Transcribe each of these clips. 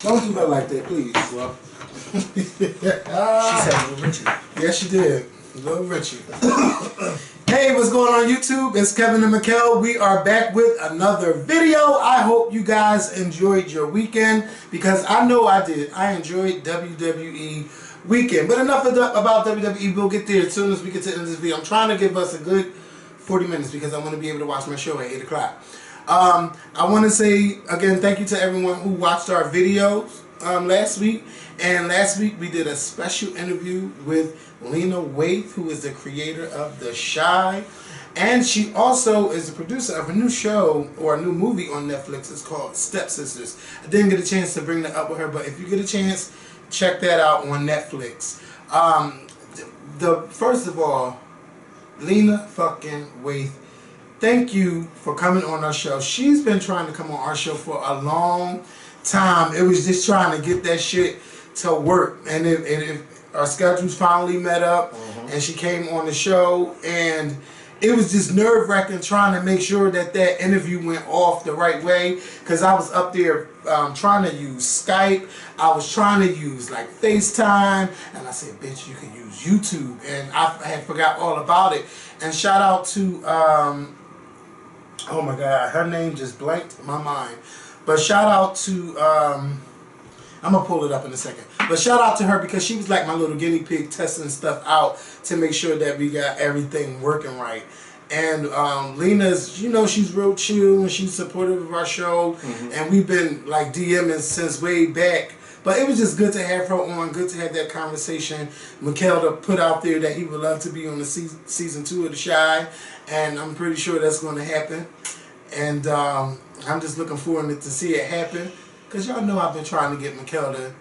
Don't do her like that, please. Well, she said Little Richie. Yes, she did. Little Richie. Hey, what's going on YouTube? It's Kevin and Mikkel. We are back with another video. I hope you guys enjoyed your weekend because I know I did. I enjoyed WWE weekend. But enough about WWE. We'll get there as soon as we get to the end of this video. I'm trying to give us a good 40 minutes because I want to be able to watch my show at 8 o'clock. I want to say, again, thank you to everyone who watched our videos last week. And last week we did a special interview with Lena Waithe, who is the creator of The Chi. And she also is the producer of a new show or a new movie on Netflix. It's called Stepsisters. I didn't get a chance to bring that up with her, but if you get a chance, check that out on Netflix. First of all, Lena fucking Waithe, thank you for coming on our show. She's been trying to come on our show for a long time. It was just trying to get that shit to work. And if our schedules finally met up and she came on the show, and it was just nerve-wracking trying to make sure that that interview went off the right way, because I was up there trying to use Skype. I was trying to use like FaceTime, and I said, bitch, you can use YouTube, and I had forgot all about it. And shout out to oh my god, her name just blanked my mind, but shout out to I'm gonna pull it up in a second. But shout out to her because she was like my little guinea pig testing stuff out to make sure that we got everything working right. And Lena's, you know, she's real chill and she's supportive of our show. And we've been like DMing since way back. But it was just good to have her on, good to have that conversation. Mikkel to put out there that he would love to be on the season 2 of The Chi. And I'm pretty sure that's going to happen. And I'm just looking forward to see it happen. Because y'all know I've been trying to get Mikkel to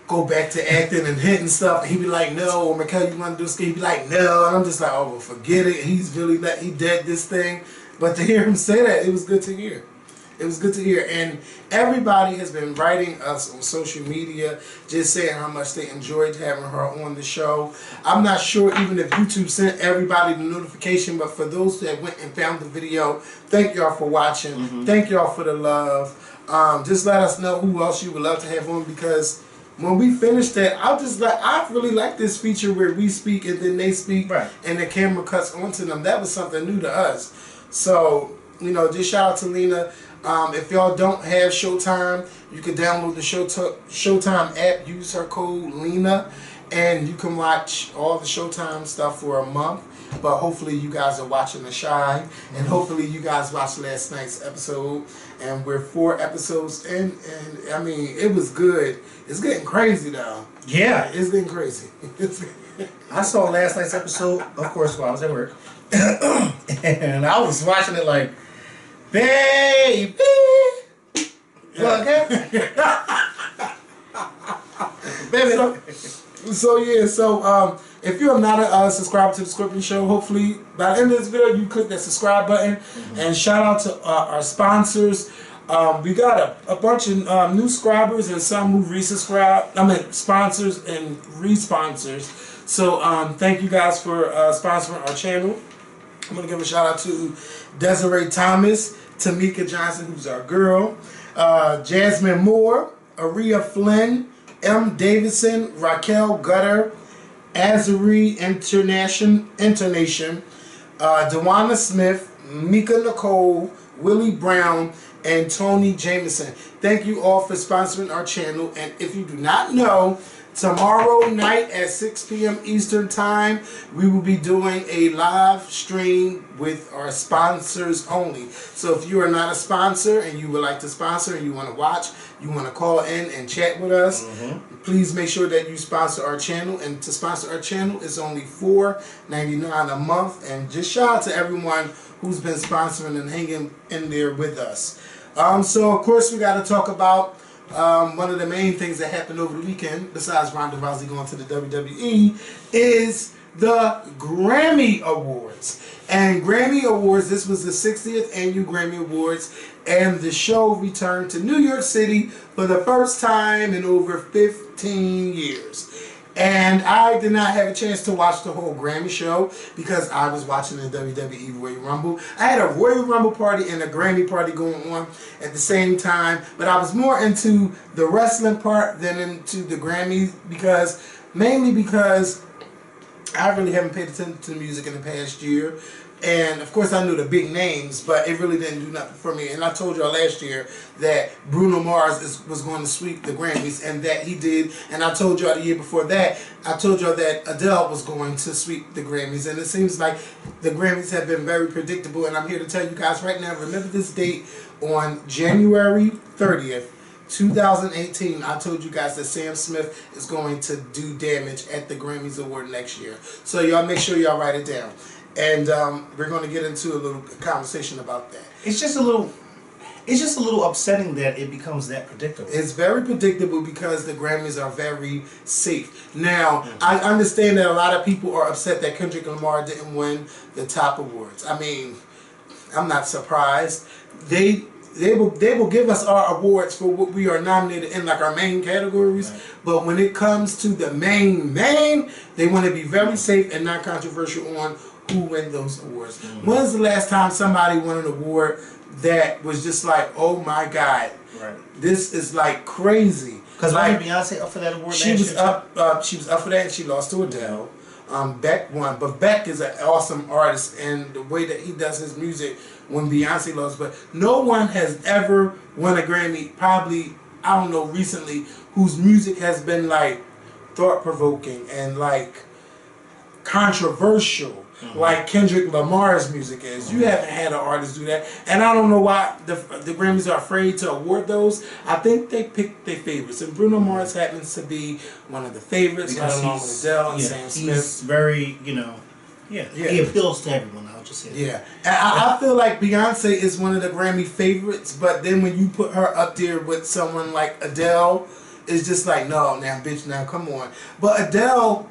go back to acting and hitting stuff. And he'd be like, no. Or Mikkel, you want to do this? He'd be like, no. And I'm just like, oh, well, forget it. He's really like, he did this thing. But to hear him say that, it was good to hear. It was good to hear. And everybody has been writing us on social media just saying how much they enjoyed having her on the show. I'm not sure even if YouTube sent everybody the notification, but for those that went and found the video, thank y'all for watching. Thank y'all for the love. Just let us know who else you would love to have on, because when we finish that, I really like this feature where we speak and then they speak, and the camera cuts onto them. That was something new to us. So, you know, just shout out to Lena. If y'all don't have Showtime, you can download the Showtime app, use her code Lena, and you can watch all the Showtime stuff for a month. But hopefully you guys are watching The Chi, and hopefully you guys watched last night's episode, and we're 4 episodes in, and I mean, it was good. It's getting crazy now. Yeah. It's getting crazy. I saw last night's episode, of course, while I was at work. And I was watching it like, baby. Okay. Baby. So if you're not a subscriber to the Scorpion Show, hopefully by the end of this video you click that subscribe button. And shout out to our sponsors. We got a bunch of new subscribers and some who resubscribed. I mean sponsors and re-sponsors. So thank you guys for sponsoring our channel. I'm gonna give a shout out to Desiree Thomas, Tamika Johnson, who's our girl, Jasmine Moore, Aria Flynn, M. Davidson, Raquel Gutter, Azari Internation, Dewana Smith, Mika Nicole, Willie Brown, and Tony Jameson. Thank you all for sponsoring our channel. And if you do not know, tomorrow night at 6 p.m. Eastern Time, we will be doing a live stream with our sponsors only. So if you are not a sponsor and you would like to sponsor and you want to watch, you want to call in and chat with us, please make sure that you sponsor our channel. And to sponsor our channel, it's only $4.99 a month. And just shout out to everyone who's been sponsoring and hanging in there with us. So of course we got to talk about one of the main things that happened over the weekend, besides Ronda Rousey going to the WWE, is the Grammy Awards. And Grammy Awards, this was the 60th annual Grammy Awards, and the show returned to New York City for the first time in over 15 years. And I did not have a chance to watch the whole Grammy show because I was watching the WWE Royal Rumble. I had a Royal Rumble party and a Grammy party going on at the same time, but I was more into the wrestling part than into the Grammys mainly because I really haven't paid attention to the music in the past year. And of course I knew the big names, but it really didn't do nothing for me. And I told y'all last year that Bruno Mars was going to sweep the Grammys, and that he did. And I told y'all the year before that, I told y'all that Adele was going to sweep the Grammys. And it seems like the Grammys have been very predictable. And I'm here to tell you guys right now, remember this date, on January 30th, 2018, I told you guys that Sam Smith is going to do damage at the Grammys Award next year. So y'all make sure y'all write it down. And we're going to get into a little conversation about that. It's just a little upsetting that it becomes that predictable. It's very predictable because the Grammys are very safe. Now, I understand that a lot of people are upset that Kendrick Lamar didn't win the top awards. I mean, I'm not surprised. They will give us our awards for what we are nominated in, like our main categories. Right. But when it comes to the main, they want to be very safe and not controversial on who win those awards. When's the last time somebody won an award that was just like, oh my God, this is like crazy? Because like Beyonce up for that award. She was up. She was up for that, and she lost to Adele. Beck won, but Beck is an awesome artist, and the way that he does his music when Beyonce lost. But no one has ever won a Grammy, probably, I don't know, recently, whose music has been like thought-provoking and like controversial. Like Kendrick Lamar's music is. You haven't had an artist do that. And I don't know why the Grammys are afraid to award those. I think they pick their favorites. And Bruno Mars happens to be one of the favorites, along with Adele and Sam Smith. He's very, he appeals to everyone, I'll just say that. Yeah. And I feel like Beyonce is one of the Grammy favorites, but then when you put her up there with someone like Adele, it's just like, no, now, bitch, now, come on. But Adele,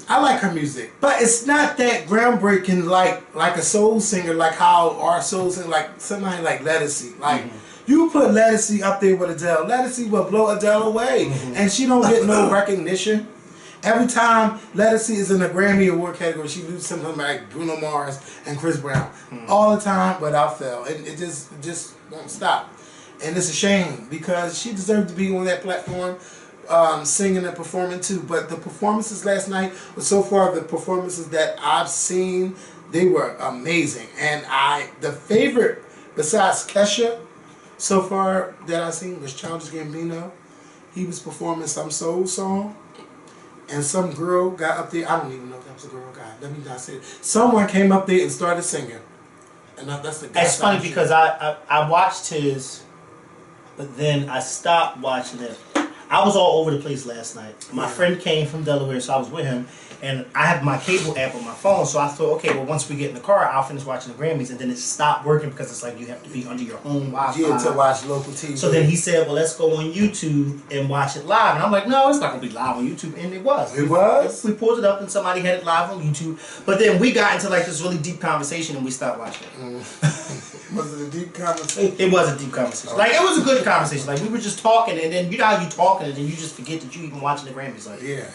I like her music, but it's not that groundbreaking like a soul singer, like how our soul singer, like somebody like Ledisi. Like, you put Ledisi up there with Adele, Ledisi will blow Adele away, and she don't get no recognition. Every time Ledisi is in a Grammy Award category, she loses something like Bruno Mars and Chris Brown. All the time, without fail. And it just won't stop. And it's a shame, because she deserved to be on that platform, singing and performing too. But the performances last night were, so far the performances that I've seen, they were amazing. And the favorite besides Kesha so far that I've seen was Childish Gambino. He was performing some soul song, and some girl got up there. I don't even know if that was a girl or guy. Let me not say it. Someone came up there and started singing. And that's the guy. It's funny because I watched his, but then I stopped watching it. I was all over the place last night. My friend came from Delaware, so I was with him. And I have my cable app on my phone, so I thought, okay, well, once we get in the car, I'll finish watching the Grammys. And then it stopped working because it's like you have to be under your home Wi-Fi. Yeah, to watch local TV. So then he said, well, let's go on YouTube and watch it live. And I'm like, no, it's not going to be live on YouTube. And it was. It was? We pulled it up and somebody had it live on YouTube. But then we got into like this really deep conversation and we stopped watching it. Was it a deep conversation? It was a deep conversation. Like, it was a good conversation. Like, we were just talking, and then you know how you talking, and then you just forget that you even watching the Grammys. Like, yeah.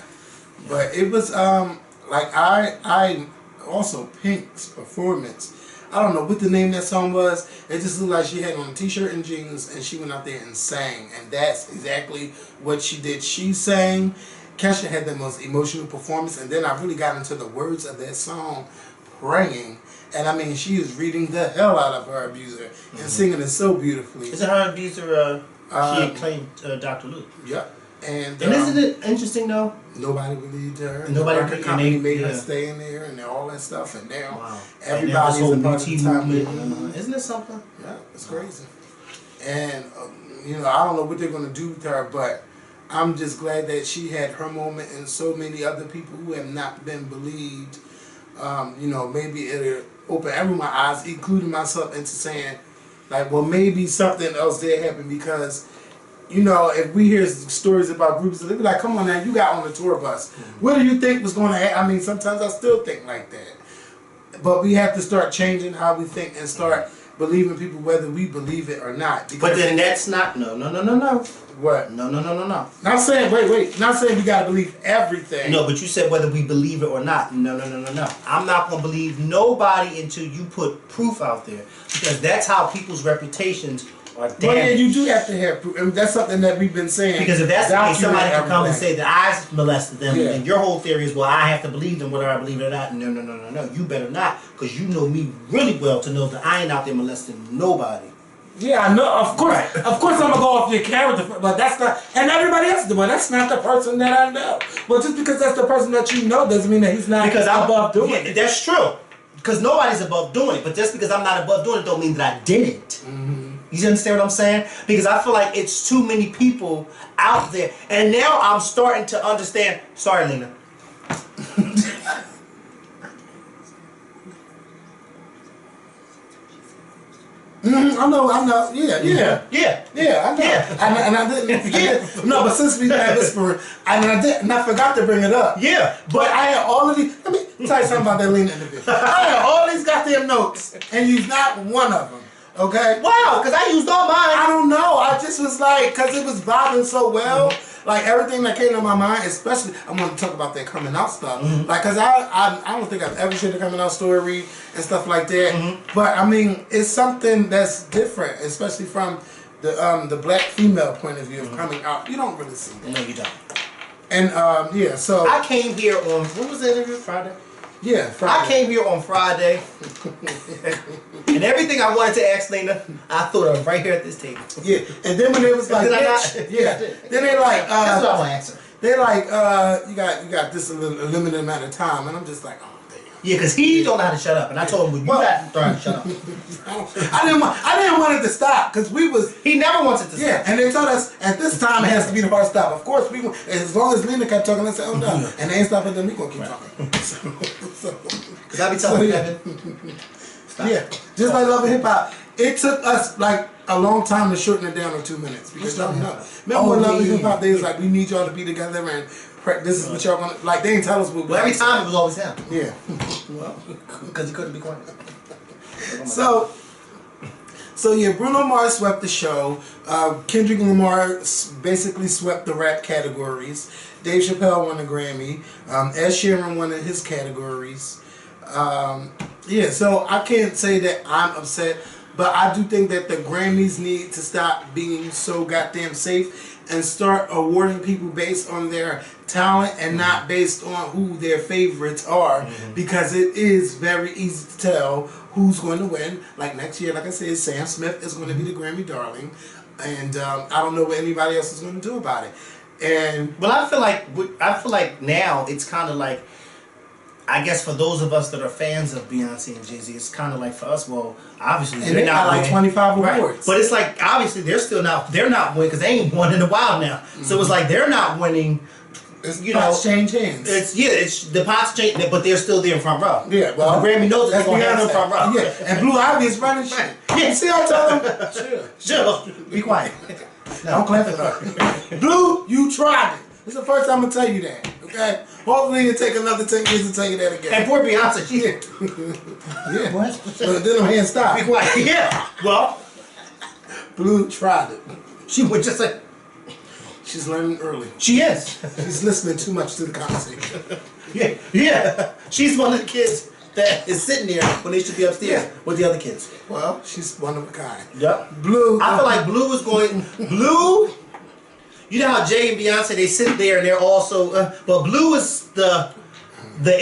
But it was, like, I also, Pink's performance, I don't know what the name of that song was. It just looked like she had on a t-shirt and jeans, and she went out there and sang. And that's exactly what she did. She sang. Kesha had the most emotional performance, and then I really got into the words of that song, praying. And I mean, she is reading the hell out of her abuser and singing it so beautifully. Isn't her abuser, she claimed Dr. Luke? Yep. And isn't it interesting though? Nobody believed her. Nobody the record company made her stay in there and all that stuff. And now everybody's a part of the time movement. Isn't it something? Yeah, it's crazy. And I don't know what they're gonna do with her, but I'm just glad that she had her moment, and so many other people who have not been believed. Maybe it'll open everyone's eyes, including myself, into saying, like, well, maybe something else did happen, because, if we hear stories about groups, they'll be like, come on now, you got on the tour bus. What do you think was going to happen? I mean, sometimes I still think like that. But we have to start changing how we think and start believing people whether we believe it or not. But then that's not no. What? No. Not saying wait. Not saying we gotta believe everything. No, but you said whether we believe it or not. No. I'm not gonna believe nobody until you put proof out there, because that's how people's reputations are damaged. Well, yeah, you do have to have proof. And that's something that we've been saying. Because if that's the case, somebody can come and everything. say that I molested them, Yeah. and your whole theory is, well, I have to believe them whether I believe it or not. No. You better not, because you know me really well to know that I ain't out there molesting nobody. Yeah, I know. Of course, Right. of course, I'm gonna go off your character, but that's not. And everybody else doing. That's not the person that I know. Well, just because that's the person that you know doesn't mean that he's not above doing it. That's true. Because nobody's above doing it. But just because I'm not above doing it don't mean that I did it. Mm-hmm. You understand what I'm saying? Because I feel like it's too many people out there. And now I'm starting to understand. Sorry, Lena. I know. Yeah, I know. Yeah. And I didn't. No, but since we had whispering, and I forgot to bring it up. Yeah. But I had all of these. Let me tell you something about that Lena interview. I had all these goddamn notes, and you're not one of them. Okay. Wow, because I used all I mine. don't know. I just was like, because it was vibing so well. Like everything that came to my mind, especially I want to talk about that coming out stuff. Like, cause I don't think I've ever shared a coming out story and stuff like that. But I mean, it's something that's different, especially from the black female point of view of coming out. You don't really see that. No, you don't. And yeah, so I came here on, what was the interview? Friday? yeah, Friday. I came here on Friday, and everything I wanted to ask Lena, I thought of right here at this table. Yeah, and then when they was like, Did I not? bitch, yeah, then they like, That's what I want to answer. they like, you got this a limited amount of time, and I'm just like, oh damn. Yeah, because he don't know how to shut up, and I told him, well, you got to shut up. I didn't want it to stop because we was. He never wants it to Yeah, stop. and they told us at this time it has to be the hard stop. Of course, as long as Lena kept talking, I said, "Oh no," and they ain't stopping. Then we gonna keep talking. Because I be telling Kevin, stop. Yeah, just like Love and Hip Hop, it took us like a long time to shorten it down to 2 minutes because y'all know. Remember when Love and Hip Hop they was like, we need y'all to be together and this is what y'all gonna like. They didn't tell us what. Well, every time it was always him. Yeah. Well, because he couldn't be quiet. So yeah, Bruno Mars swept the show. Kendrick Lamar basically swept the rap categories. Dave Chappelle won a Grammy. Ed Sheeran won in his categories. Yeah, so I can't say that I'm upset, but I do think that the Grammys need to stop being so goddamn safe and start awarding people based on their talent and not based on who their favorites are, because it is very easy to tell who's going to win. Like next year, like I said, Sam Smith is going to be the Grammy darling, and I don't know what anybody else is going to do about it. And well, I feel like now it's kind of like, I guess for those of us that are fans of Beyonce and Jay-Z, it's kind of like for us, well, obviously and they're they not got like winning. 25 Right. awards. But it's like obviously they're not winning because they ain't won in a while now. So it's like they're not winning. You know, change hands. It's the pots change, but they're still there in front row. Yeah, well, the Grammy knows that they're gonna have them front row. Yeah, and Blue Ivy is running shit. Yeah. See, I told him. Sure, be quiet. Don't clap for her. Blue, you tried it. This is the first time I'm gonna tell you that. Okay. Hopefully it'll take another 10 years to tell you that again. And poor Beyonce, she did. Yeah. What? But then her hands stop. Be quiet. Yeah. Well, Blue tried it. she would just like. She's learning early. She is. She's listening too much to the conversation. Yeah. She's one of the kids that is sitting there when they should be upstairs with the other kids. Well, she's one of a kind. Yep. Blue. I feel like Blue is going. Blue. You know how Jay and Beyonce, they sit there and they're also, but Blue is the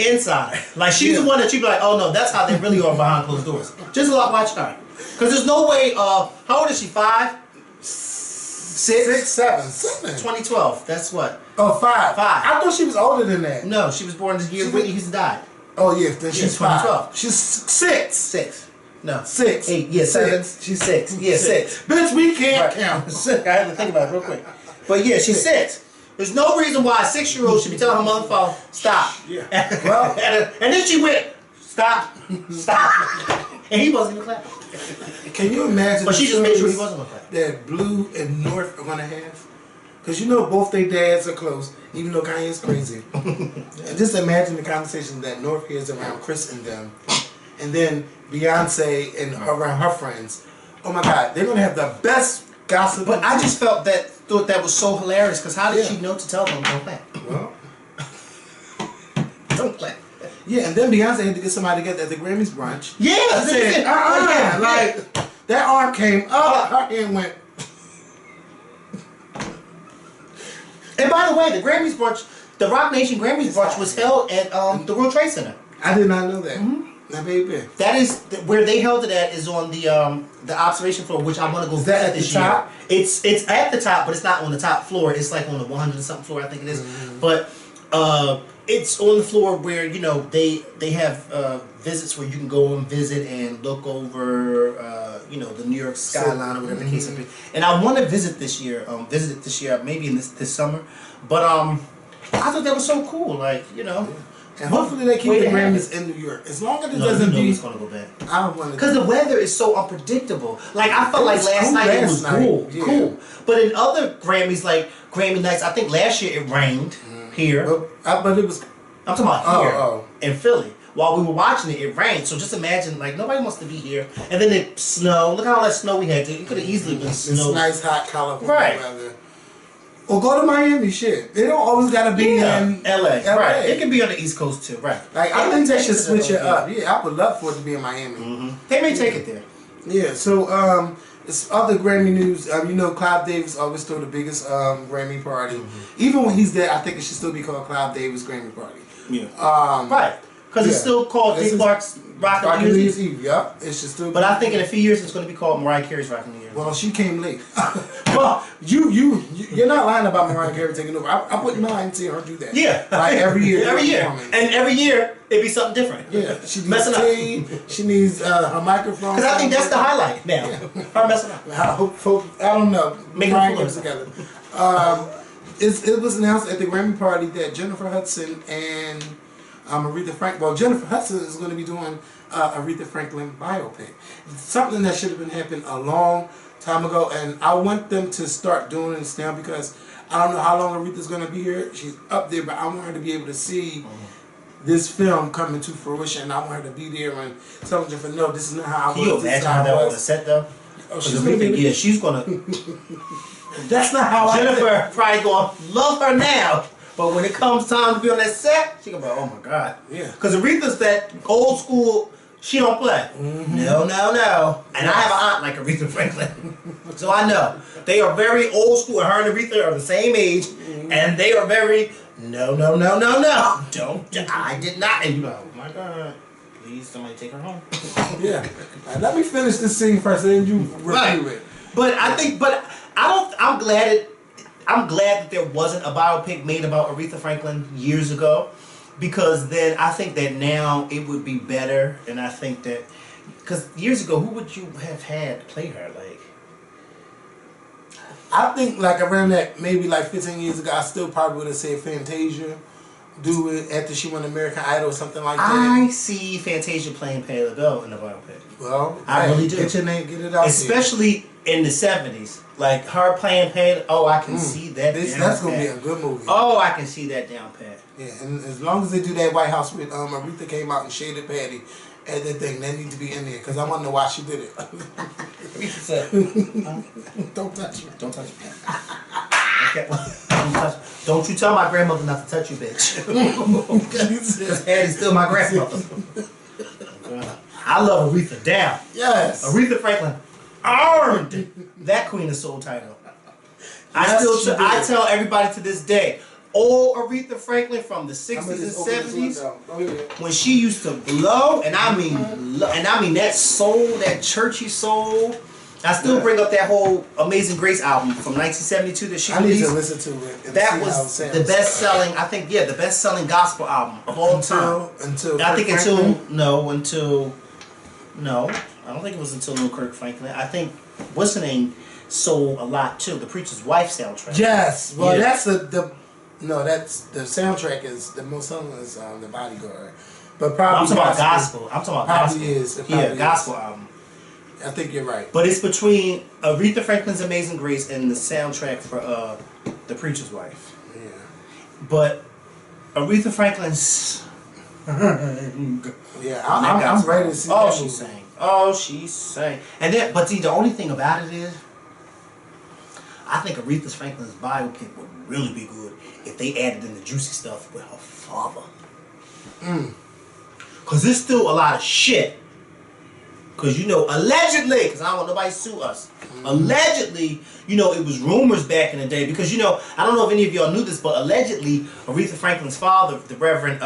insider. Like she's the one that you be like, oh no, that's how they really are behind closed doors. Just watch her, because there's no way. How old is she? 5, 6, 7. 2012. That's what. Oh, 5. 5. I thought she was older than that. No, she was born the year Whitney Houston died. Oh yeah, then she's 5. 2012. She's 6. 6. No. 6. 8. Yeah, 7. She's 6. Yeah, 6. Bitch, we can't Right. count. I had to think about it real quick. But yeah, she's 6. There's no reason why a 6-year-old should be telling her motherfucker, stop. Yeah. Well, and then she went, stop. And he wasn't even clapping. can you imagine? But she the just made sure he stories wasn't gonna clap. that Blue and North are gonna have. Because you know both their dads are close, even though Kanye's crazy. And just imagine the conversation that North hears around Chris and them. and then Beyonce and around her friends. Oh my God, they're gonna have the best gossip. But I just thought that was so hilarious because how did Yeah. she know to tell them don't clap? Well, Don't clap. yeah, and then Beyonce had to get somebody together at the Grammys brunch. Yeah, I said, like that arm came up, her hand went. And by the way, the Grammys brunch, the Rock Nation Grammys brunch was held at the World Trade Center. I did not know that. Now, baby, That is where they held it at is on the observation floor, which I want to go Is that visit at the this year. top? It's at the top, but it's not on the top floor. It's like on the 100 and something floor, I think it is. But it's on the floor where they have visits where you can go and visit and look over the New York skyline or whatever the case may be. And I want to visit this year. Visit it this year, maybe in this summer. But I thought that was so cool. Like and hopefully they keep Way the to have Grammys in New York. As long as it No, doesn't be, it's gonna go back. I don't want to. Because the weather is so unpredictable. Like I felt It like was last cool night it last was night, cool, yeah. cool. But in other Grammys, like Grammy nights, I think last year it rained here. But it was. I'm talking about here Oh. in Philly. While we were watching it, it rained. So just imagine, like nobody wants to be here. And then it snowed. Look at all that snow we had. It could have easily been It's snow. nice, hot California Right. weather. Or go to Miami. Shit, they don't always gotta be in LA. Right. It can be on the East Coast too. Right. Like I think they should Take switch it to the- up. Yeah, I would love for it to be in Miami. They may take it there. Yeah. So it's other Grammy news. Clive Davis always throw the biggest Grammy party. Even when he's dead, I think it should still be called Clive Davis Grammy Party. Yeah. Um, Right. Because it's yeah. still called This Dick is- Clark's Rock Rockin' New New Year's Year's Eve. Eve. Yep. It should still. But I think in a few years it's going to be called Mariah Carey's Rockin' New Year's. Well, she came late. Well, you're not lying about Mariah Carey taking over. I wouldn't mind seeing her do that. Yeah. Like every year. Every year. performance. And every year it'd be something different. Yeah, she needs Messing up. tea. She needs her microphone. Because I think that's the highlight now. Her messing up. I don't know. Make Mariah her gets together. It was announced at the Grammy party that Jennifer Hudson and Aretha Franklin. Well, Jennifer Hudson is going to be doing Aretha Franklin biopic. Something that should have been happened a long time ago, and I want them to start doing this now because I don't know how long Aretha's going to be here. She's up there, but I want her to be able to see this film coming to fruition. And I want her to be there and tell Jennifer, no, this is not how I was. Can you this is imagine how how I that was. was set though? Oh, she's gonna be Yeah, she's gonna. That's not how Jennifer probably gonna love her now, but when it comes time to be on that set, she gonna be like, oh my god. Yeah. Because Aretha's that old school. She don't play. No. And I have an aunt like Aretha Franklin, so I know they are very old school. And her and Aretha are the same age, and they are very no. Don't. I did not. And you go, oh my god. Please, somebody take her home. Yeah. Let me finish this scene first, and then you Right. review it. But I don't. I'm glad that there wasn't a biopic made about Aretha Franklin years ago, because then I think that now it would be better, and I think that because years ago, who would you have had play her? Like, I think like around that, maybe like 15 years ago, I still probably would have said Fantasia do it after she won American Idol or something like that. I see Fantasia playing Patti LaBelle in the biopic, Well, I really do. Get your name, get it out especially in the '70s. Like her playing Patti. Oh, I can see that. there. down That's gonna pat. be a good movie. Oh, I can see that down pat. Yeah, and as long as they do that White House with Aretha came out and shaded Patty at that thing, that need to be in there because I want to know why she did it. Aretha said, Don't touch me. don't touch me. Okay. Don't you tell my grandmother not to touch you, bitch. Patty's still my grandmother. I love Aretha down. Yes. Aretha Franklin earned that Queen of Soul title. Yes, she did. I tell everybody to this day, old Aretha Franklin from the I'm gonna 60s just and open this 70s, window. Go ahead. when she used to blow, and I mean that soul, that churchy soul. I still bring up that whole Amazing Grace album from 1972 that she I need released. to listen to it. And That see how it was sounds. the best selling, I think, the best selling gospel album of all time. Until I think Kirk until Franklin? no, I don't think it was until Lil Kirk Franklin. I think what's her name sold a lot too. The Preacher's Wife soundtrack. Yes. Well, Yeah. that's the soundtrack is the most selling is The Bodyguard, but probably I'm talking about gospel. I'm talking about Probably gospel. is. It probably Yeah, gospel album. I think you're right. But it's between Aretha Franklin's Amazing Grace and the soundtrack for The Preacher's Wife. Yeah. But Aretha Franklin's Yeah, I'm ready to see. Oh, that she movie. sang. Oh, she sang. And then, but see, the only thing about it is, I think Aretha Franklin's biopic would really be good if they added in the juicy stuff with her father. Cause there's still a lot of shit. Cause allegedly, cause I don't want nobody to sue us. Allegedly, it was rumors back in the day. Because I don't know if any of y'all knew this, but allegedly, Aretha Franklin's father, the Reverend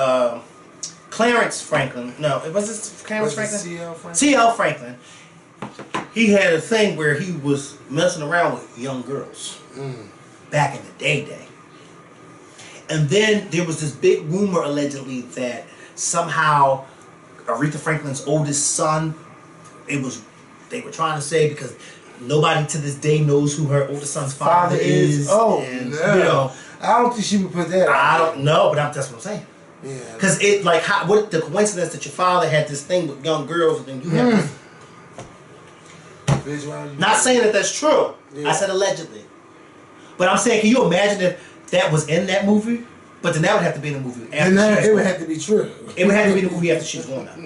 Clarence Franklin. No, was this Clarence Franklin? C.L. Franklin. C.L. Franklin. He had a thing where he was messing around with young girls back in the day. And then there was this big rumor allegedly that somehow Aretha Franklin's oldest son, they were trying to say, because nobody to this day knows who her oldest son's father is. Oh, and, no. I don't think she would put that. I don't know, but that's what I'm saying. Yeah. Because what the coincidence that your father had this thing with young girls and then you have this. Not saying that that's true. Yeah. I said allegedly. But I'm saying, can you imagine if that was in that movie? But then that would have to be in the movie after it would have to be true. It would have to be in the movie after she was gone out.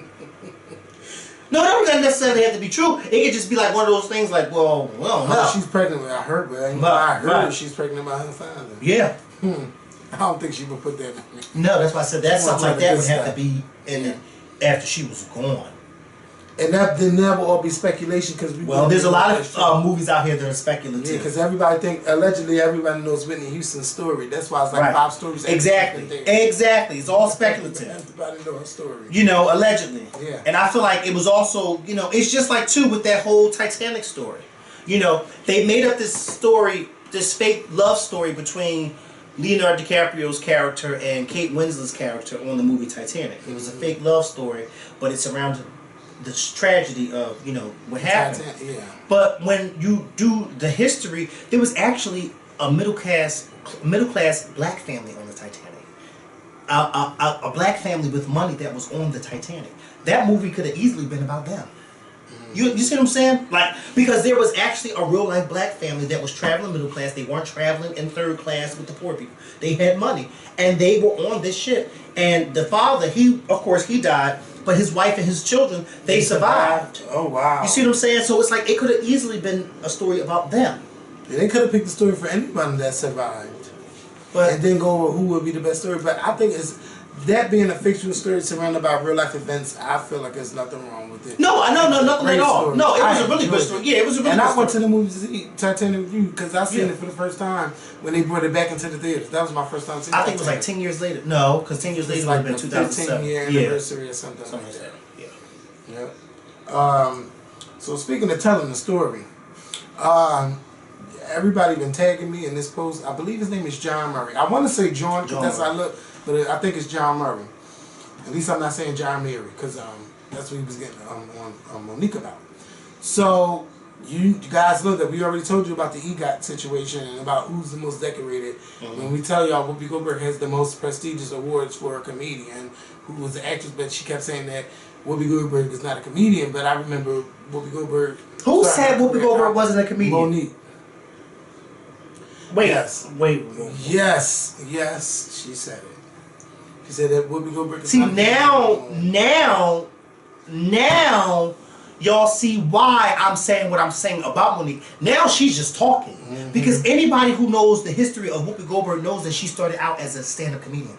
No, that doesn't necessarily have to be true. It could just be like one of those things like, well, no. She's pregnant with her, but I heard she's pregnant by her father. Yeah. I don't think she would put that in. No, that's why I said that something like that would have to be in after she was gone. And that then never all be speculation because there's a lot of movies out here that are speculative. Yeah, because allegedly everybody knows Whitney Houston's story. That's why it's like 5 stories. Exactly. It's all speculative. Everybody know her story. Allegedly. Yeah. And I feel like it was also, it's just like too with that whole Titanic story. They made up this story, this fake love story between Leonardo DiCaprio's character and Kate Winslet's character on the movie Titanic. It was a fake love story, but it surrounded the tragedy of what happened. Yeah. But when you do the history, there was actually a middle class black family on the Titanic. A black family with money that was on the Titanic. That movie could have easily been about them. You see what I'm saying? Because there was actually a real life black family that was traveling middle class. They weren't traveling in third class with the poor people. They had money, and they were on this ship. And the father, of course he died. But his wife and his children, they survived. Oh, wow. You see what I'm saying? So it's like it could have easily been a story about them. Yeah, they could have picked the story for anybody that survived. And then go over who would be the best story. But I think that being a fictional story surrounded by real life events, I feel like there's nothing wrong with it. No, nothing at all. Story. No, it was a really good story. Yeah, it was a really good story. And I went to the movie to see Titanic with you because I seen it for the first time when they brought it back into the theaters. That was my first time seeing it. I think it was like 10 years later. No, because 10 years later would have been 2007. 15-year anniversary or something like that. Yeah. So speaking of telling the story, everybody been tagging me in this post. I believe his name is John Murray. I want to say Jawn because that's how I look, but I think it's John Murray. At least I'm not saying John Murray because that's what he was getting on Monique about. So you guys know that we already told you about the EGOT situation and about who's the most decorated. When we tell y'all Whoopi Goldberg has the most prestigious awards for a comedian who was an actress, but she kept saying that Whoopi Goldberg is not a comedian. But I remember Whoopi Goldberg. Who said Whoopi Goldberg wasn't a comedian? Monique. Wait. Yes, she said it. She said that Whoopi Goldberg is not now y'all see why I'm saying what I'm saying about Monique. Now she's just talking. Because anybody who knows the history of Whoopi Goldberg knows that she started out as a stand-up comedian.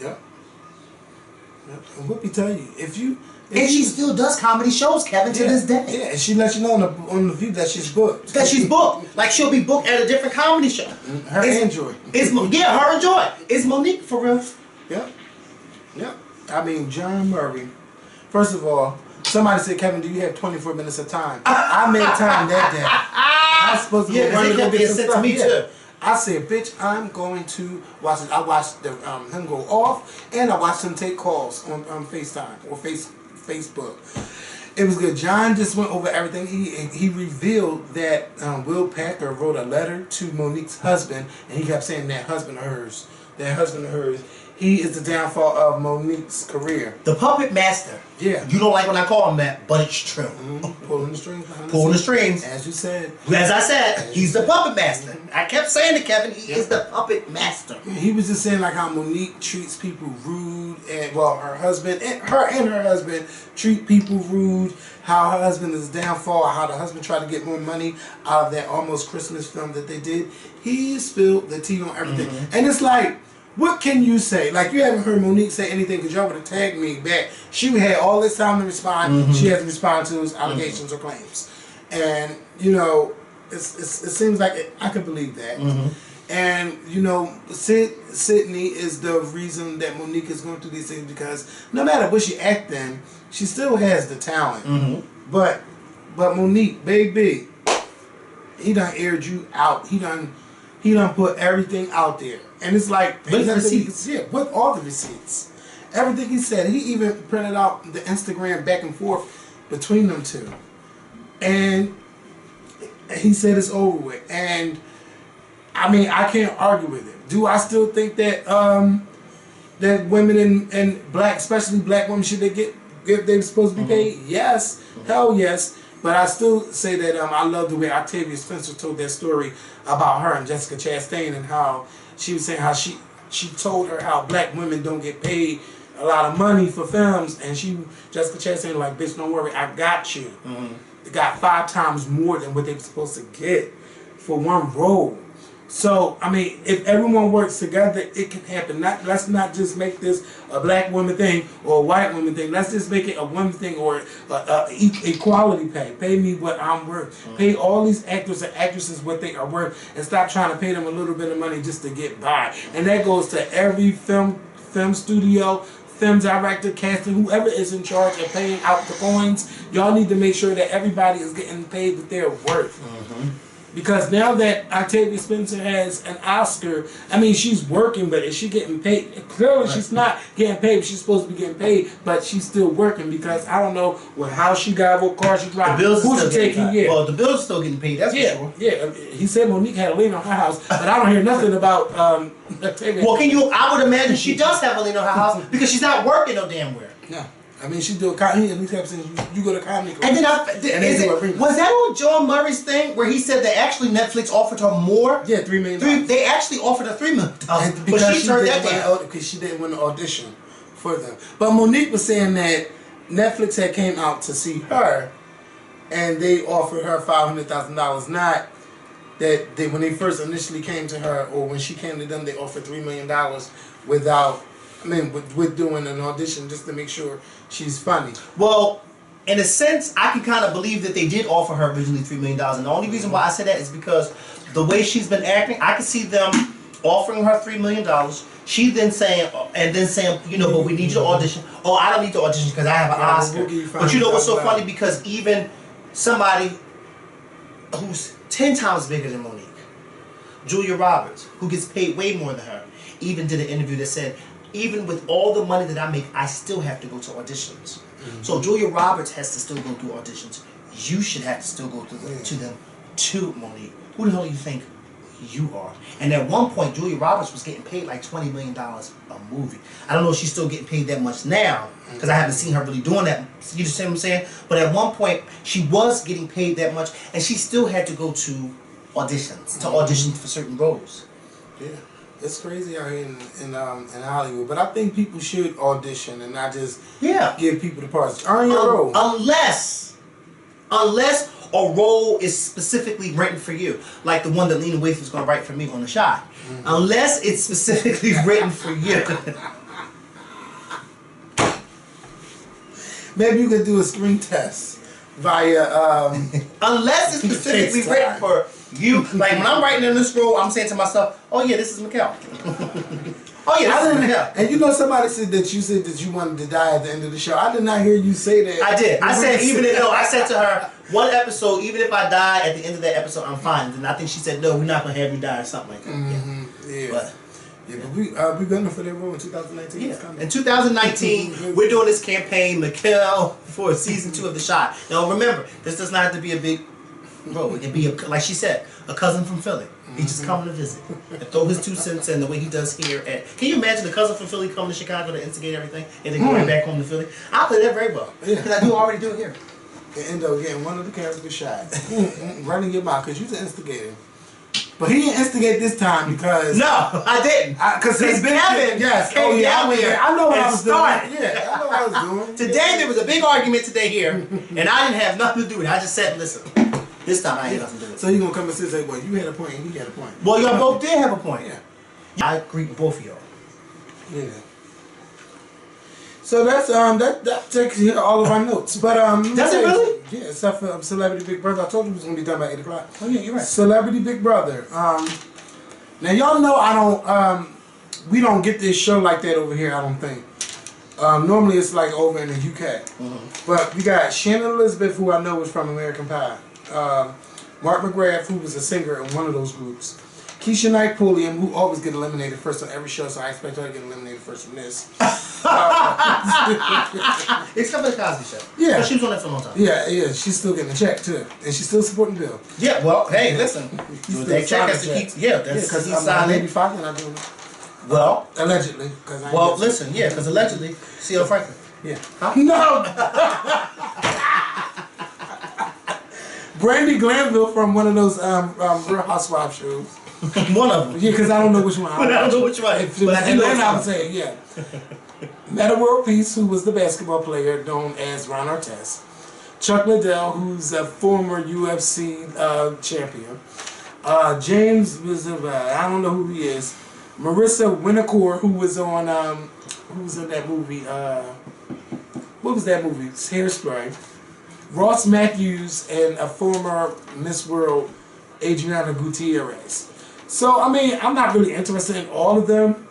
Yep. And Whoopi tell you, she still does comedy shows, Kevin, to this day. Yeah, and she lets you know on the View that she's booked. That she's booked. Like she'll be booked at a different comedy show. Her and Joy. Her and Joy. Is Monique for real? Yep. I mean, John Murray. First of all, somebody said, Kevin, do you have 24 minutes of time? I made time that day. I was supposed to go run and get some stuff. To me too. I said, bitch, I'm going to watch it. I watched him go off, and I watched him take calls on FaceTime or Facebook. It was good. John just went over everything. He revealed that Will Packer wrote a letter to Monique's husband, and he kept saying that husband of hers. he is the downfall of Monique's career. The puppet master. Yeah. You don't like when I call him that, but it's true. Pulling the strings. Pulling the strings. As you said. As I said, he's the puppet master. I kept saying to Kevin, he is the puppet master. He was just saying like how Monique treats people rude, and well, her husband and her husband treat people rude. How her husband is downfall. How the husband tried to get more money out of that Almost Christmas film that they did. He spilled the tea on everything, and it's like, what can you say? Like, you haven't heard Monique say anything because y'all would have tagged me back. She had all this time to respond. She had to respond to his allegations or claims, and you know, it seems like I could believe that. And you know, Sydney is the reason that Monique is going through these things, because no matter what she act in, she still has the talent. But Monique, baby, he done aired you out. He done put everything out there, and it's like with receipts. Yeah, with all the receipts, everything he said. He even printed out the Instagram back and forth between them two, and he said it's over with. And I mean, I can't argue with it. Do I still think that that women and black, especially black women, should they get they're supposed to be paid? Yes, hell yes. But I still say that I love the way Octavia Spencer told that story about her and Jessica Chastain, and how she was saying how she told her how black women don't get paid a lot of money for films, and Jessica Chastain like, bitch, don't worry, I got you. They got 5 times more than what they were supposed to get for one role. So, I mean, if everyone works together, it can happen. Let's not just make this a black woman thing or a white woman thing. Let's just make it a woman thing, or equality pay. Pay me what I'm worth. Pay all these actors and actresses what they are worth, and stop trying to pay them a little bit of money just to get by. And that goes to every film studio, film director, casting, whoever is in charge of paying out the coins. Y'all need to make sure that everybody is getting paid what they're worth. Because now that Octavia Spencer has an Oscar, I mean, she's working, but is she getting paid? Clearly, she's not getting paid. She's supposed to be getting paid, but she's still working, because I don't know how she got, what car she drives, who she taking. Yeah. Well, the bills still getting paid. That's for sure. Yeah. He said Monique had a lien on her house, but I don't hear nothing about Octavia. Well, I would imagine she does have a lien on her house because she's not working no damn where. No. I mean, she do a comedy, and he kept saying, you go to comedy club. And then was that on Jawn Murray's thing where he said that actually Netflix offered her more? Yeah, $3 million. They actually offered her $3 million. But she turned that down because she didn't win the audition for them. But Monique was saying that Netflix had came out to see her, and they offered her $500,000. Not that when they first initially came to her, or when she came to them, they offered $3 million without. I mean, with doing an audition just to make sure she's funny. Well, in a sense, I can kind of believe that they did offer her originally $3 million. And the only reason why I say that is because the way she's been acting, I can see them offering her $3 million. She then saying, you know, but we need you to audition. Oh, I don't need to audition because I have an Oscar. But you know what's so funny? Because even somebody who's 10 times bigger than Monique, Julia Roberts, who gets paid way more than her, even did an interview that said, even with all the money that I make, I still have to go to auditions. So Julia Roberts has to still go through auditions. You should have to still go through to them too, Monique. Who the hell do you think you are? And at one point, Julia Roberts was getting paid like $20 million a movie. I don't know if she's still getting paid that much now, because I haven't seen her really doing that. You understand what I'm saying? But at one point, she was getting paid that much, and she still had to go to auditions, to audition for certain roles. Yeah. It's crazy out here in Hollywood, but I think people should audition and not just give people the parts. Earn your role. Unless a role is specifically written for you, like the one that Lena Waithe was going to write for me on The Shy. Unless it's specifically written for you. Maybe you could do a screen test via. Unless it's specifically written for you. Like when I'm writing in this role, I'm saying to myself, "Oh yeah, this is Mikkel." Oh yeah, this is Mikkel. And you know, somebody said that you wanted to die at the end of the show. I did not hear you say that. I did. I said I said to her, one episode, even if I die at the end of that episode, I'm fine. And I think she said, no, we're not gonna have you die or something like that. But we're going for that role in 2019. Yeah. In 2019, we're doing this campaign, Mikkel, for season 2 of The Shot. Now remember, this does not have to be a big Bro, it'd be, like she said, a cousin from Philly. He just coming to visit and throw his 2 cents in the way he does here. Can you imagine the cousin from Philly coming to Chicago to instigate everything and then go right back home to Philly? I play that very well. Because I already do it here. And end up getting one of the characters get shot. Right in your mouth, because you're the instigator. But he didn't instigate this time because... No, I didn't. Because he's been... Yes. Came down here. I know what I was started. doing. Yeah, I know what I was doing. Today there was a big argument today here, and I didn't have nothing to do with it. I just said, listen, this time I ain't nothing to do with it. So you're going to come and say, well, you had a point and he had a point. Well, y'all both did have a point. Yeah. I agree with both of y'all. Yeah. So that's that takes here all of our notes. But does it really? Yeah, except for Celebrity Big Brother. I told you it was gonna be done by 8 o'clock. Oh yeah, you're right. Celebrity Big Brother. Now y'all know I don't we don't get this show like that over here, I don't think. Normally it's like over in the UK. But we got Shannon Elizabeth, who I know was from American Pie. Mark McGrath, who was a singer in one of those groups. Keisha Knight Pulliam, who always get eliminated first on every show, so I expect her to get eliminated first from this. Except for the Cosby Show. Yeah. But she was on that for a long time. Yeah, she's still getting a check too. And she's still supporting Bill. Yeah, well, hey, listen. That check has to keep, because I'm maybe fucking not doing it. Well, allegedly. Listen, because allegedly, C.L. Franklin. Yeah. Huh? No! Brandy Glanville from one of those Real Housewives shows. One of them. Yeah, because I don't know which one. I don't know which one. But I would say, yeah. Metta World Peace, who was the basketball player known as Ron Artest. Chuck Liddell, who's a former UFC champion. James was I don't know who he is. Marissa Winocour, who was on who was in that movie? What was that movie? It's Hairspray. Ross Matthews and a former Miss World, Adriana Gutierrez. So, I mean, I'm not really interested in all of them,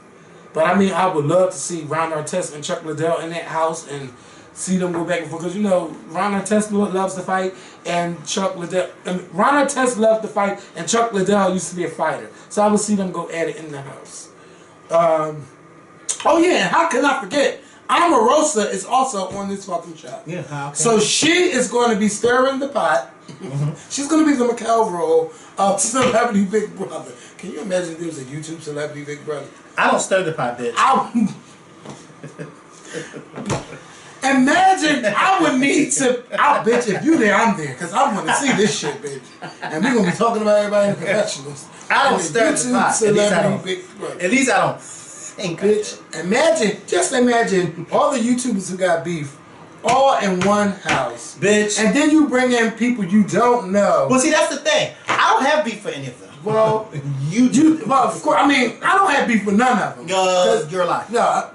but I mean, I would love to see Ron Artest and Chuck Liddell in that house and see them go back and forth. Because, you know, Ron Artest loves to fight, and Chuck Liddell... Ron Artest loved to fight, and Chuck Liddell used to be a fighter. So I would see them go at it in the house. Oh, yeah, how can I forget? Omarosa is also on this fucking show. Yeah, okay. So she is going to be stirring the pot. She's going to be the McElroy of Celebrity Big Brother. Can you imagine if there was a YouTube Celebrity Big Brother? I don't stir the pot, bitch. Imagine, I would need to... bitch, if you there, I'm there. Because I want to see this shit, bitch. And we're going to be talking about everybody in the professionals. I don't stir the pot. Celebrity Big Brother. At least I don't think bitch, just imagine all the YouTubers who got beef all in one house. Bitch. And then you bring in people you don't know. Well, see, that's the thing. I don't have beef for any of them. Well, you do. Well, of course, I mean, I don't have beef with none of them. You're lying. No, I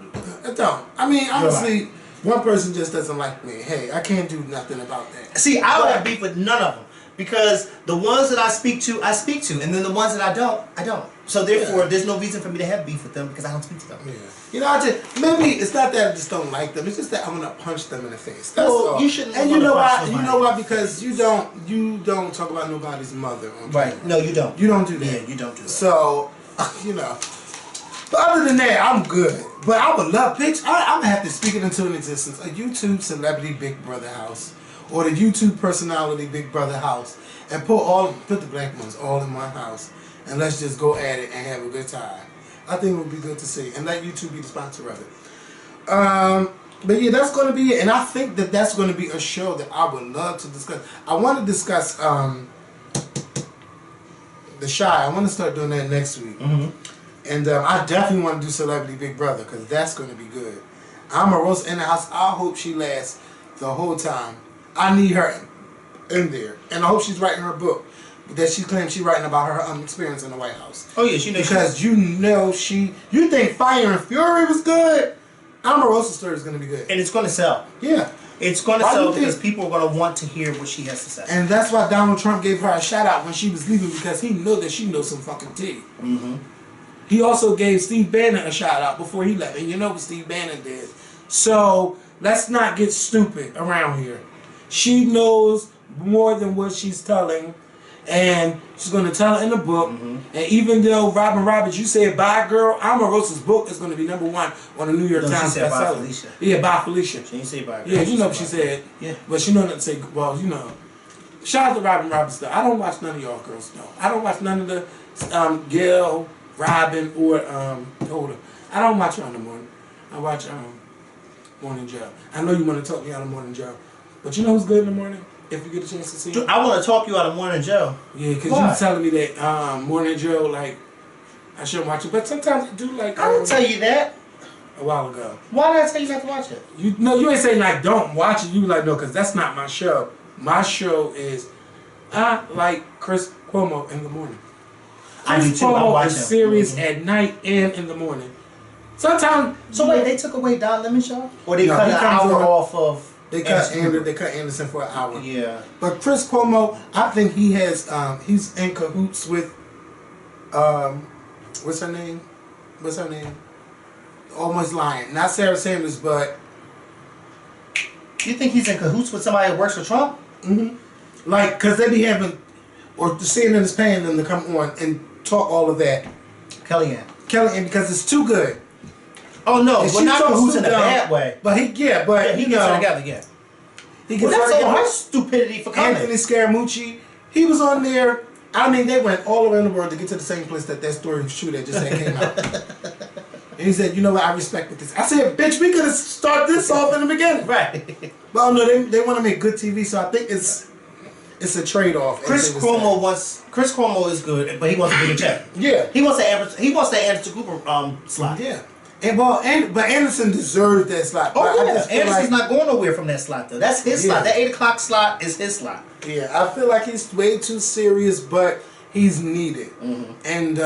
don't. I mean, honestly, one person just doesn't like me. Hey, I can't do nothing about that. See, I don't have beef with none of them. Because the ones that I speak to, and then the ones that I don't. So therefore, there's no reason for me to have beef with them because I don't speak to them. Yeah. You know, maybe it's not that I just don't like them. It's just that I'm gonna punch them in the face. That's all. You shouldn't. And you know why? You know why? Because you don't talk about nobody's mother. Right? No, you don't. You don't do that. Yeah, you don't do that. So, you know. But other than that, I'm good. But I would love, bitch. I'm gonna have to speak it into an existence. A YouTube Celebrity Big Brother house. Or the YouTube personality Big Brother house, and put the black ones all in one house, and let's just go at it and have a good time. I think it would be good to see, and let YouTube be the sponsor of it. But yeah, that's going to be it, and I think that that's going to be a show that I would love to discuss. I want to discuss The Shy. I want to start doing that next week, and I definitely want to do Celebrity Big Brother because that's going to be good. I'm a roast in the house. I hope she lasts the whole time. I need her in there, and I hope she's writing her book that she claims she's writing about her experience in the White House. Oh yeah, she knows. Because you think Fire and Fury was good, Omarosa's story is going to be good, and it's going to sell. Yeah, it's going to sell because people are going to want to hear what she has to say. And that's why Donald Trump gave her a shout out when she was leaving because he knew that she knows some fucking tea. He also gave Steve Bannon a shout out before he left, and you know what Steve Bannon did. So let's not get stupid around here. She knows more than what she's telling, and she's going to tell it in the book. And even though Robin Roberts, you said bye girl, Omarosa's book is going to be #1 on the New York Times bestseller. Yeah, bye Felicia. She didn't say bye girl. Yeah, you know what she said. Yeah. But she know not to say, well, you know. Shout out to Robin Robinson. I don't watch none of y'all girls though. I don't watch none of the Gail, Robin, or Hoda. I don't watch her in the morning. I watch Morning Joe. I know you want to talk me out of Morning Joe, but you know who's good in the morning? If you get a chance to see Dude, I want to talk you out of Morning Joe. Yeah, because you telling me that Morning Joe, like, I shouldn't watch it, but sometimes I do like. I didn't tell you that. A while ago. Why did I tell you not to watch it? You ain't saying like don't watch it. You like no, because that's not my show. My show is I like Chris Cuomo in the morning. Chris Cuomo is serious at night and in the morning. Sometimes. So wait, they took away Don Lemon Show, or they cut an hour off of? They cut Anderson for an hour. Yeah. But Chris Cuomo, I think he has he's in cahoots with what's her name? Almost lying. Not Sarah Sanders, but you think he's in cahoots with somebody that works for Trump? Mm-hmm. Like, cause they be having, or CNN is paying them to come on and talk all of that. Kellyanne, because it's too good. Oh no, we're not cahoots in a bad way. But he gets it together. Yeah. He gets it together. Her stupidity for coming. Anthony Scaramucci, he was on there. I mean, they went all around the world to get to the same place that story shoe that just came out. And he said, you know what, I respect this. I said, bitch, we could have started this off in the beginning. Right. Well, no, they want to make good TV, so I think it's a trade-off. Chris Cuomo is good, but he wants a bigger check. Yeah. He wants the Anderson Cooper slot. Yeah. But Anderson deserves that slot. Oh, yeah. Anderson's not going nowhere from that slot, though. That's his slot. That 8 o'clock slot is his slot. Yeah, I feel like he's way too serious, but he's needed. Mm-hmm. And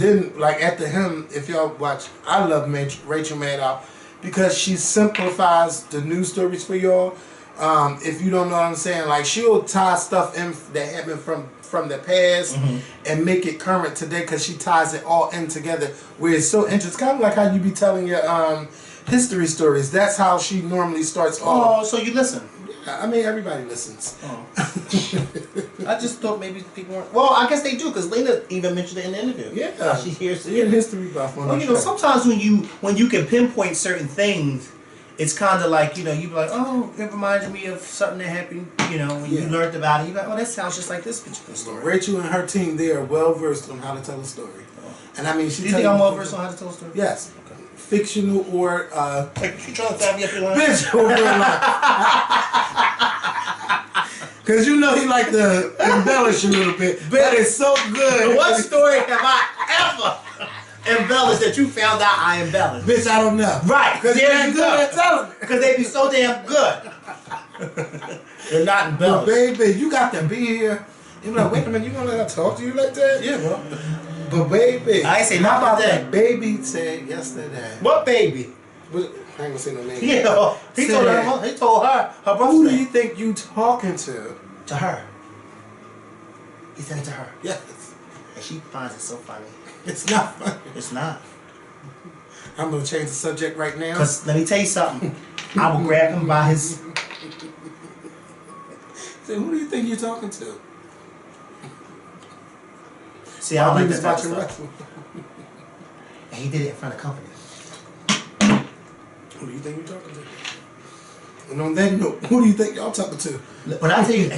then, like, after him, if y'all watch, I love Rachel Maddow because she simplifies the news stories for y'all. If you don't know what I'm saying, like, she'll tie stuff in that happened from the past and make it current today because she ties it all in together where it's so interesting. Kind of like how you be telling your history stories. That's how she normally starts off. Oh, so you listen. I mean, everybody listens. Oh. I just thought maybe people weren't. Well, I guess they do because Lena even mentioned it in the interview. Yeah, she hears it. History buff on. Well, you know, sometimes when you can pinpoint certain things, it's kind of like, you know, you be like, oh, it reminds me of something that happened. You know, when you learned about it, you like, oh, that sounds just like this particular story. Rachel and her team, they are well versed on how to tell a story. Oh. And I mean, do you think I'm well versed on how to tell a story? Yes. Okay. Fictional or like you trying to tap me up your line? Bitch, or real life. Cause you know he like to embellish a little bit. But it's so good. What story have I ever embellished that you found out I embellished? Bitch, I don't know. Right. Because they're good at telling it. Because they be so damn good. They're not embellished. But baby, you got to be here. You be like, wait a minute, you gonna let her talk to you like that? Yeah, bro. But baby, I ain't say how about today. that baby said yesterday? What baby? I ain't gonna say no name. Yeah, he told her brother. Who do you think you talking to? To her. He said it to her. Yes. And she finds it so funny. It's not funny. It's not. I'm gonna change the subject right now. Cause let me tell you something. I will grab him by his. So who do you think you're talking to? See, I don't like that type of stuff. And he did it in front of company. Who do you think you're talking to? And on that note, who do you think y'all talking to? But I tell you,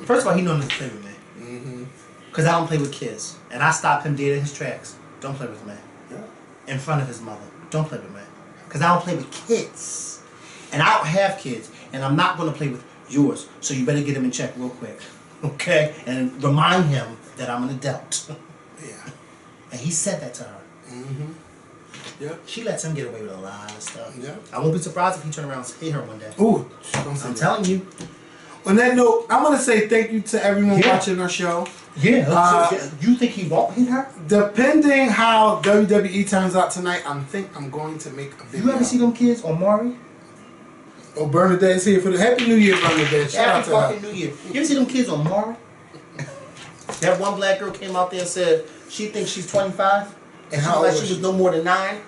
first of all, he knows to play with me. Because I don't play with kids. And I stopped him dead in his tracks. Don't play with me. Yeah. In front of his mother. Don't play with me. Because I don't play with kids. And I don't have kids. And I'm not going to play with yours. So you better get him in check real quick. Okay? And remind him that I'm an adult. Yeah. And he said that to her. Yeah. She lets him get away with a lot of stuff. Yeah. I won't be surprised if he turn around and hit her one day. Ooh, I'm telling you. On that note, I want to say thank you to everyone watching our show. Yeah. You think he won't hit her? Depending how WWE turns out tonight, I think I'm going to make a video. You ever see them kids on Maury? Oh, Bernadette's here for the Happy New Year, Bernadette. Shout out to Happy New Year. You ever see them kids on Maury? That one black girl came out there and said she thinks she's 25 and she like she was no more than 9.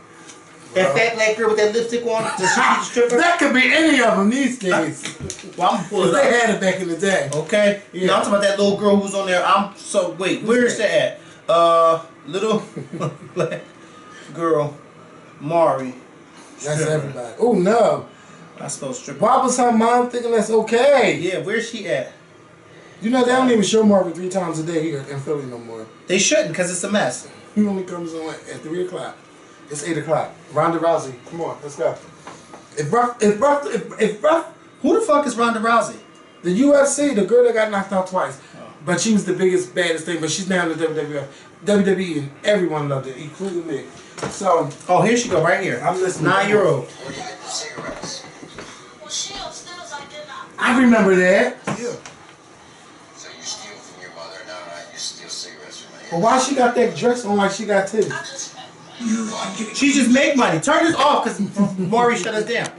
That fat black girl with that lipstick on, does she be the stripper? That could be any of them these days. Well, I'm pulling they had it back in the day. Okay? Yeah. You know, I'm talking about that little girl who's on there. Wait, where is that at? Little black girl, Maury. That's everybody. Oh, no. I spelled stripper. Why was her mom thinking that's okay? Yeah, where's she at? You know, they don't even show Marvin 3 times a day here in Philly no more. They shouldn't, because it's a mess. He only comes on at 3 o'clock. It's 8 o'clock. Ronda Rousey, come on, let's go. If Who the fuck is Ronda Rousey? the UFC, the girl that got knocked out twice. But she was the biggest, baddest thing. But she's now in the WWF. WWE, and everyone loved it, including me. So, Oh, here she go, right here. I'm listening. 9-year-old. Where do you get the cigarettes? Well, she upstairs, I did not. I remember that. Yeah. So you steal from your mother, now you steal cigarettes from me. But why she got that dress on like she got titties? You like it. She just make money. Turn this off, because Maury shut us down.